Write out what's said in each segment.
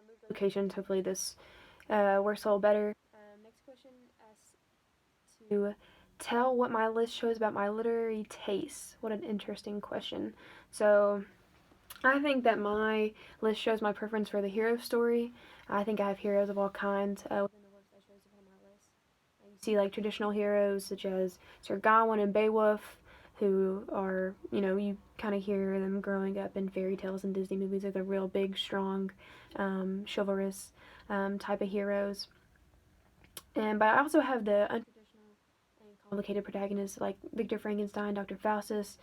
moved locations. Hopefully this works a little better. Next question asks to tell what my list shows about my literary tastes. What an interesting question. So I think that my list shows my preference for the hero story. I think I have heroes of all kinds within the works I chose to put on my list. You see like traditional heroes such as Sir Gawain and Beowulf, who are, you kind of hear them growing up in fairy tales and Disney movies. They're the real big, strong, chivalrous type of heroes. But I also have the untraditional and complicated protagonists like Victor Frankenstein, Dr. Faustus,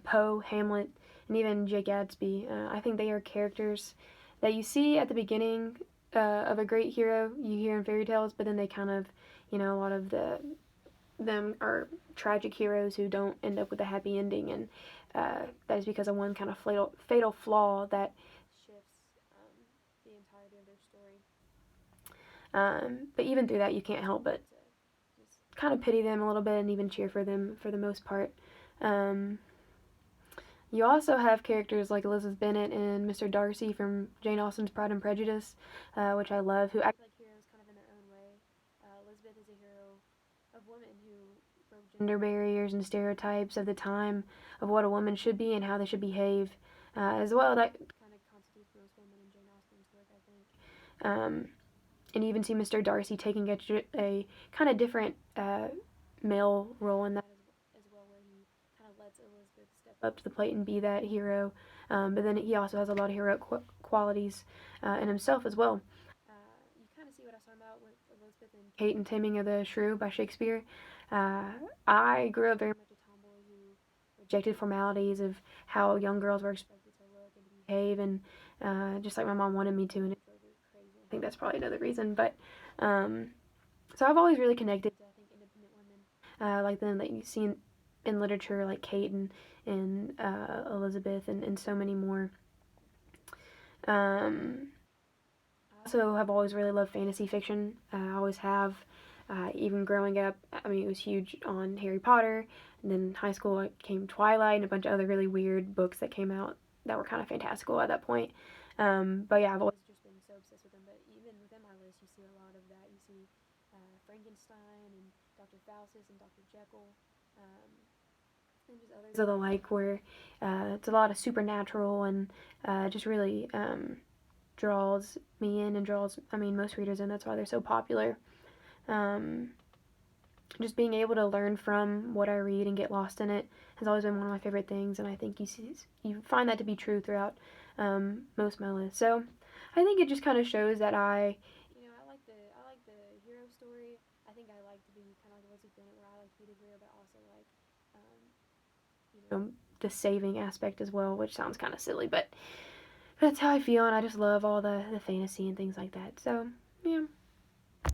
Poe, Hamlet, and even Jake Gatsby. I think they are characters that you see at the beginning of a great hero you hear in fairy tales, but then they kind of, a lot of them are tragic heroes who don't end up with a happy ending, and that is because of one kind of fatal flaw that shifts the entirety of their story. But even through that, you can't help but just kind of pity them a little bit and even cheer for them for the most part. Um, you also have characters like Elizabeth Bennet and Mr. Darcy from Jane Austen's Pride and Prejudice, which I love, who act like heroes kind of in their own way. Elizabeth is a hero of women who broke gender barriers and stereotypes of the time of what a woman should be and how they should behave. As well, that kind of constitutes most women in Jane Austen's work, I think. And you even see Mr. Darcy taking a kind of different male role in that as well, where he kind of lets Elizabeth step up to the plate and be that hero. But then he also has a lot of heroic qualities in himself as well. You kind of see what I was talking about with Elizabeth and Kate and Taming of the Shrew by Shakespeare. I grew up very much a tomboy who rejected formalities of how young girls were expected to look and to behave, and just like my mom wanted me to, and it drove her crazy. I think that's probably another reason, but so I've always really connected to, I think, independent women like them that you see in literature, like Kate and Elizabeth, and so many more. I also have always really loved fantasy fiction. I always have. Even growing up, I mean, it was huge on Harry Potter, and then in high school it came Twilight and a bunch of other really weird books that came out that were kind of fantastical at that point. But yeah, I've always just been so obsessed with them. But even within my list, you see a lot of that. You see Frankenstein and Dr. Faustus and Dr. Jekyll, and just others of the like, where it's a lot of supernatural and just really draws me in and draws, I mean, most readers in. That's why they're so popular. Um, just being able to learn from what I read and get lost in it has always been one of my favorite things, and I think you find that to be true throughout most of my lists. So I think it just kind of shows that I like the hero story. I think I like to be kind of like Elizabeth Bennet, where I like to be the hero, but also like um, the saving aspect as well, which sounds kind of silly, but that's how I feel, and I just love all the fantasy and things like that. So yeah.